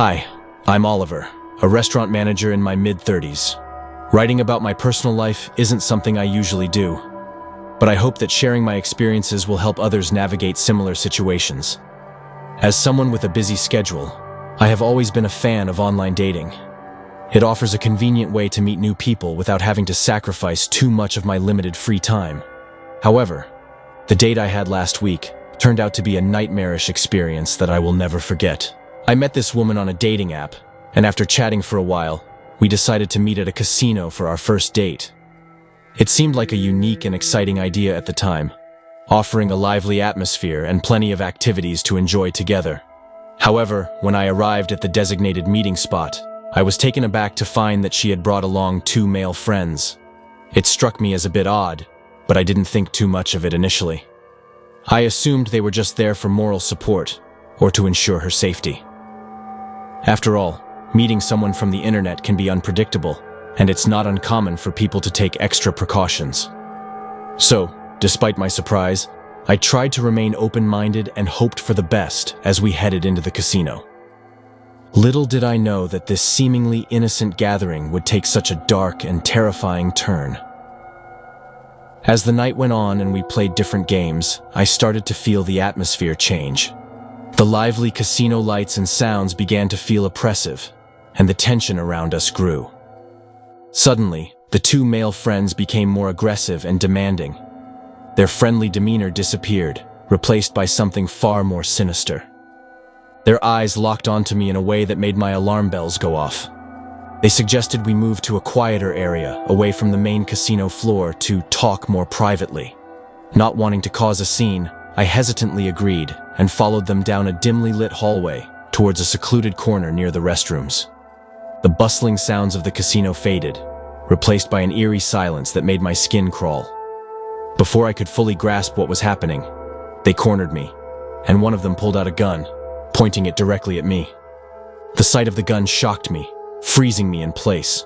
Hi, I'm Oliver, a restaurant manager in my mid-30s. Writing about my personal life isn't something I usually do, but I hope that sharing my experiences will help others navigate similar situations. As someone with a busy schedule, I have always been a fan of online dating. It offers a convenient way to meet new people without having to sacrifice too much of my limited free time. However, the date I had last week turned out to be a nightmarish experience that I will never forget. I met this woman on a dating app, and after chatting for a while, we decided to meet at a casino for our first date. It seemed like a unique and exciting idea at the time, offering a lively atmosphere and plenty of activities to enjoy together. However, when I arrived at the designated meeting spot, I was taken aback to find that she had brought along 2 male friends. It struck me as a bit odd, but I didn't think too much of it initially. I assumed they were just there for moral support, or to ensure her safety. After all, meeting someone from the internet can be unpredictable, and it's not uncommon for people to take extra precautions. So, despite my surprise, I tried to remain open-minded and hoped for the best as we headed into the casino. Little did I know that this seemingly innocent gathering would take such a dark and terrifying turn. As the night went on and we played different games, I started to feel the atmosphere change. The lively casino lights and sounds began to feel oppressive, and the tension around us grew. Suddenly, the 2 male friends became more aggressive and demanding. Their friendly demeanor disappeared, replaced by something far more sinister. Their eyes locked onto me in a way that made my alarm bells go off. They suggested we move to a quieter area, away from the main casino floor, to talk more privately. Not wanting to cause a scene, I hesitantly agreed and followed them down a dimly lit hallway towards a secluded corner near the restrooms. The bustling sounds of the casino faded, replaced by an eerie silence that made my skin crawl. Before I could fully grasp what was happening, they cornered me, and one of them pulled out a gun, pointing it directly at me. The sight of the gun shocked me, freezing me in place.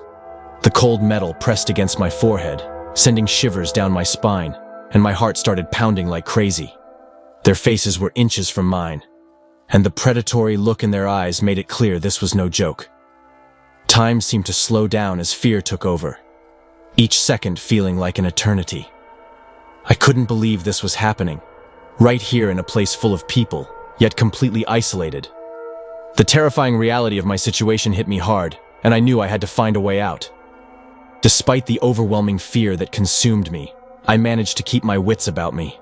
The cold metal pressed against my forehead, sending shivers down my spine, and my heart started pounding like crazy. Their faces were inches from mine, and the predatory look in their eyes made it clear this was no joke. Time seemed to slow down as fear took over, each second feeling like an eternity. I couldn't believe this was happening, right here in a place full of people, yet completely isolated. The terrifying reality of my situation hit me hard, and I knew I had to find a way out. Despite the overwhelming fear that consumed me, I managed to keep my wits about me.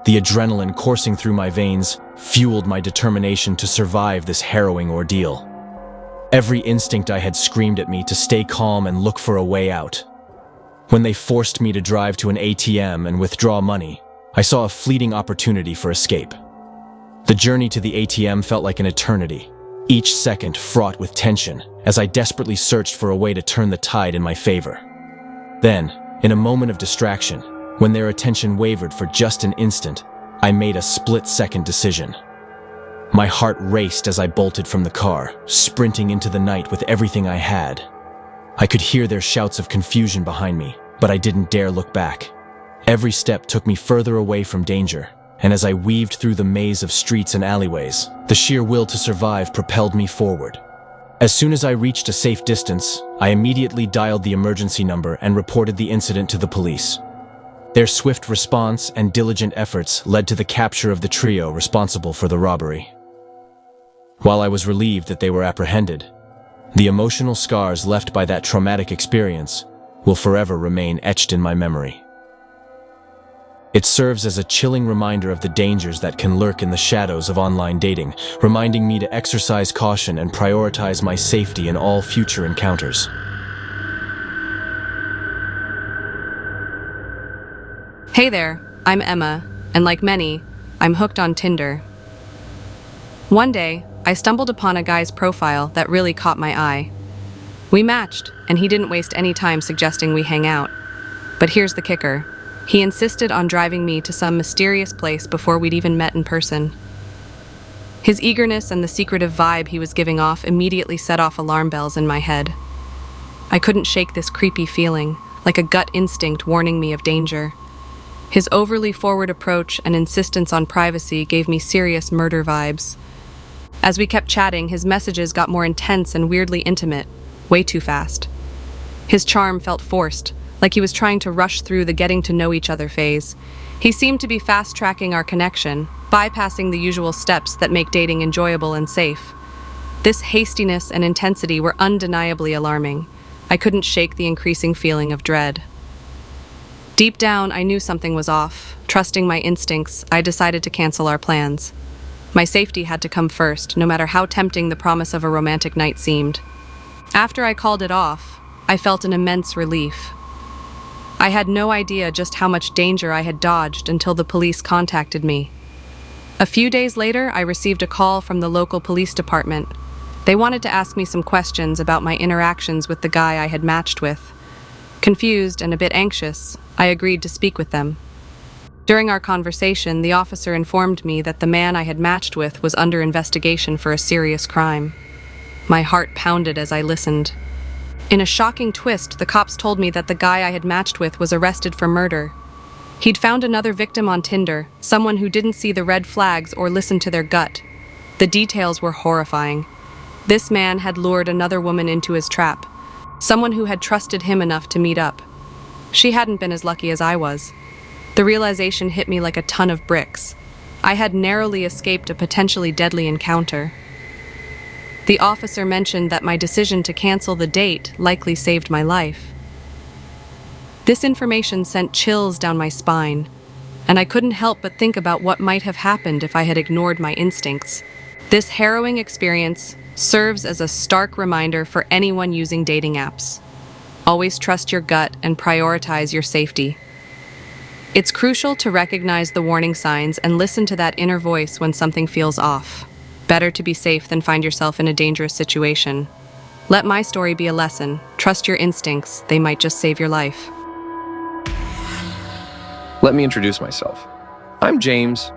The adrenaline coursing through my veins fueled my determination to survive this harrowing ordeal. Every instinct I had screamed at me to stay calm and look for a way out. When they forced me to drive to an ATM and withdraw money, I saw a fleeting opportunity for escape. The journey to the ATM felt like an eternity, each second fraught with tension as I desperately searched for a way to turn the tide in my favor. Then, in a moment of distraction, when their attention wavered for just an instant, I made a split-second decision. My heart raced as I bolted from the car, sprinting into the night with everything I had. I could hear their shouts of confusion behind me, but I didn't dare look back. Every step took me further away from danger, and as I weaved through the maze of streets and alleyways, the sheer will to survive propelled me forward. As soon as I reached a safe distance, I immediately dialed the emergency number and reported the incident to the police. Their swift response and diligent efforts led to the capture of the trio responsible for the robbery. While I was relieved that they were apprehended, the emotional scars left by that traumatic experience will forever remain etched in my memory. It serves as a chilling reminder of the dangers that can lurk in the shadows of online dating, reminding me to exercise caution and prioritize my safety in all future encounters. Hey there, I'm Emma, and like many, I'm hooked on Tinder. One day, I stumbled upon a guy's profile that really caught my eye. We matched, and he didn't waste any time suggesting we hang out. But here's the kicker. He insisted on driving me to some mysterious place before we'd even met in person. His eagerness and the secretive vibe he was giving off immediately set off alarm bells in my head. I couldn't shake this creepy feeling, like a gut instinct warning me of danger. His overly forward approach and insistence on privacy gave me serious murder vibes. As we kept chatting, his messages got more intense and weirdly intimate, way too fast. His charm felt forced, like he was trying to rush through the getting to know each other phase. He seemed to be fast-tracking our connection, bypassing the usual steps that make dating enjoyable and safe. This hastiness and intensity were undeniably alarming. I couldn't shake the increasing feeling of dread. Deep down, I knew something was off. Trusting my instincts, I decided to cancel our plans. My safety had to come first, no matter how tempting the promise of a romantic night seemed. After I called it off, I felt an immense relief. I had no idea just how much danger I had dodged until the police contacted me. A few days later, I received a call from the local police department. They wanted to ask me some questions about my interactions with the guy I had matched with. Confused and a bit anxious, I agreed to speak with them. During our conversation, the officer informed me that the man I had matched with was under investigation for a serious crime. My heart pounded as I listened. In a shocking twist, the cops told me that the guy I had matched with was arrested for murder. He'd found another victim on Tinder, someone who didn't see the red flags or listen to their gut. The details were horrifying. This man had lured another woman into his trap, someone who had trusted him enough to meet up. She hadn't been as lucky as I was. The realization hit me like a ton of bricks. I had narrowly escaped a potentially deadly encounter. The officer mentioned that my decision to cancel the date likely saved my life. This information sent chills down my spine, and I couldn't help but think about what might have happened if I had ignored my instincts. This harrowing experience serves as a stark reminder for anyone using dating apps. Always trust your gut and prioritize your safety. It's crucial to recognize the warning signs and listen to that inner voice when something feels off. Better to be safe than find yourself in a dangerous situation. Let my story be a lesson. Trust your instincts. They might just save your life. Let me introduce myself. I'm James,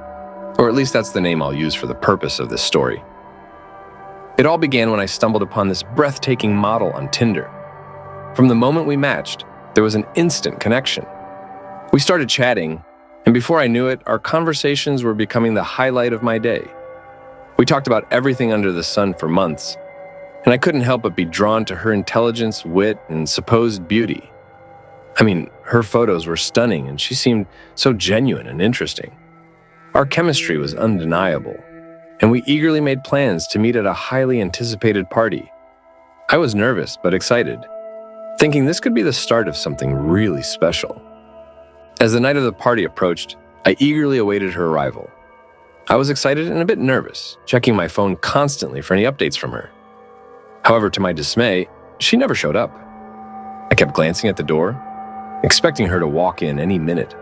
or at least that's the name I'll use for the purpose of this story. It all began when I stumbled upon this breathtaking model on Tinder. From the moment we matched, there was an instant connection. We started chatting, and before I knew it, our conversations were becoming the highlight of my day. We talked about everything under the sun for months, and I couldn't help but be drawn to her intelligence, wit, and supposed beauty. I mean, her photos were stunning, and she seemed so genuine and interesting. Our chemistry was undeniable, and we eagerly made plans to meet at a highly anticipated party. I was nervous but excited, thinking this could be the start of something really special. As the night of the party approached, I eagerly awaited her arrival. I was excited and a bit nervous, checking my phone constantly for any updates from her. However, to my dismay, she never showed up. I kept glancing at the door, expecting her to walk in any minute,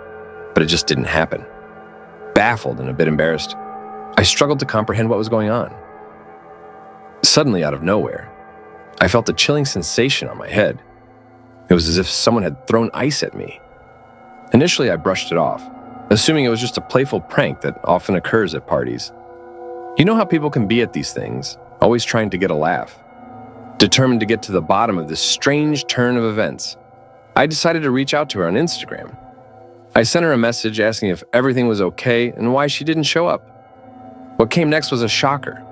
but it just didn't happen. Baffled and a bit embarrassed, I struggled to comprehend what was going on. Suddenly, out of nowhere, I felt a chilling sensation on my head. It was as if someone had thrown ice at me. Initially, I brushed it off, assuming it was just a playful prank that often occurs at parties. You know how people can be at these things, always trying to get a laugh. Determined to get to the bottom of this strange turn of events, I decided to reach out to her on Instagram. I sent her a message asking if everything was okay and why she didn't show up. What came next was a shocker.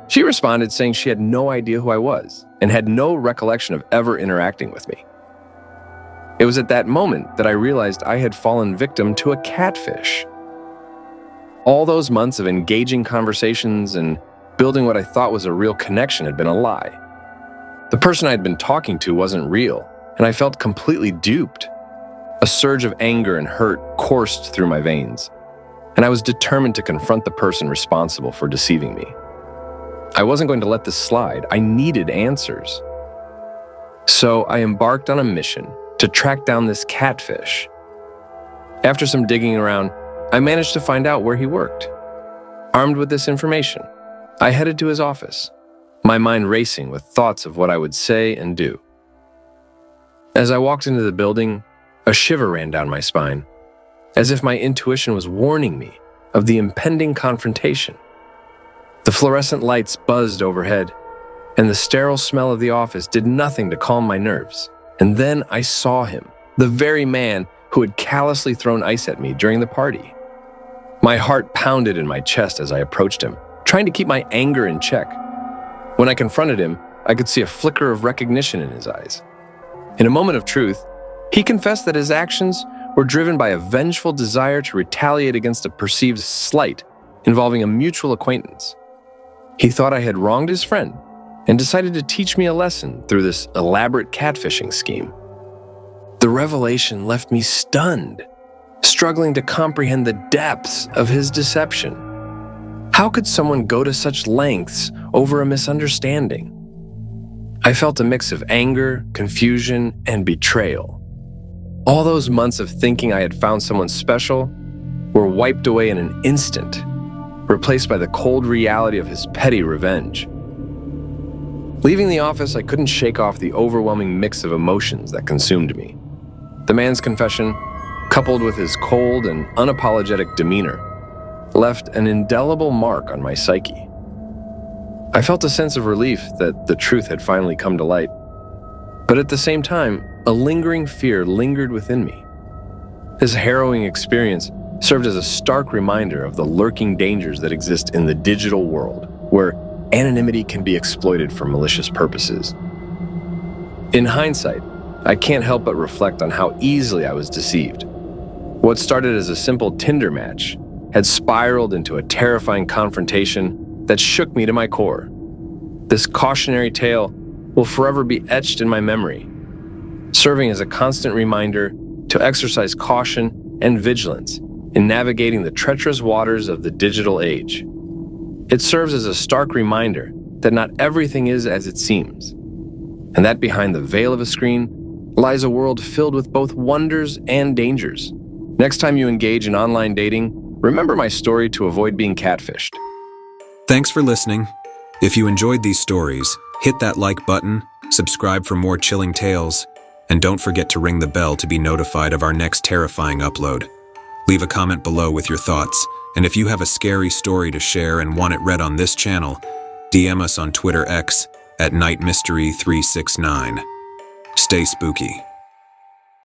She responded saying she had no idea who I was and had no recollection of ever interacting with me. It was at that moment that I realized I had fallen victim to a catfish. All those months of engaging conversations and building what I thought was a real connection had been a lie. The person I'd been talking to wasn't real, and I felt completely duped. A surge of anger and hurt coursed through my veins, and I was determined to confront the person responsible for deceiving me. I wasn't going to let this slide. I needed answers. So I embarked on a mission to track down this catfish. After some digging around, I managed to find out where he worked. Armed with this information, I headed to his office, my mind racing with thoughts of what I would say and do. As I walked into the building, a shiver ran down my spine, as if my intuition was warning me of the impending confrontation. The fluorescent lights buzzed overhead, and the sterile smell of the office did nothing to calm my nerves. And then I saw him, the very man who had callously thrown ice at me during the party. My heart pounded in my chest as I approached him, trying to keep my anger in check. When I confronted him, I could see a flicker of recognition in his eyes. In a moment of truth, he confessed that his actions were driven by a vengeful desire to retaliate against a perceived slight involving a mutual acquaintance. He thought I had wronged his friend and decided to teach me a lesson through this elaborate catfishing scheme. The revelation left me stunned, struggling to comprehend the depths of his deception. How could someone go to such lengths over a misunderstanding? I felt a mix of anger, confusion, and betrayal. All those months of thinking I had found someone special were wiped away in an instant, replaced by the cold reality of his petty revenge. Leaving the office, I couldn't shake off the overwhelming mix of emotions that consumed me. The man's confession, coupled with his cold and unapologetic demeanor, left an indelible mark on my psyche. I felt a sense of relief that the truth had finally come to light, but at the same time, a lingering fear lingered within me. This harrowing experience served as a stark reminder of the lurking dangers that exist in the digital world, where anonymity can be exploited for malicious purposes. In hindsight, I can't help but reflect on how easily I was deceived. What started as a simple Tinder match had spiraled into a terrifying confrontation that shook me to my core. This cautionary tale will forever be etched in my memory, serving as a constant reminder to exercise caution and vigilance in navigating the treacherous waters of the digital age. It serves as a stark reminder that not everything is as it seems, and that behind the veil of a screen lies a world filled with both wonders and dangers. Next time you engage in online dating, remember my story to avoid being catfished. Thanks for listening. If you enjoyed these stories, hit that like button, subscribe for more chilling tales, and don't forget to ring the bell to be notified of our next terrifying upload. Leave a comment below with your thoughts, and if you have a scary story to share and want it read on this channel, DM us on Twitter X at NightMystery369. Stay spooky.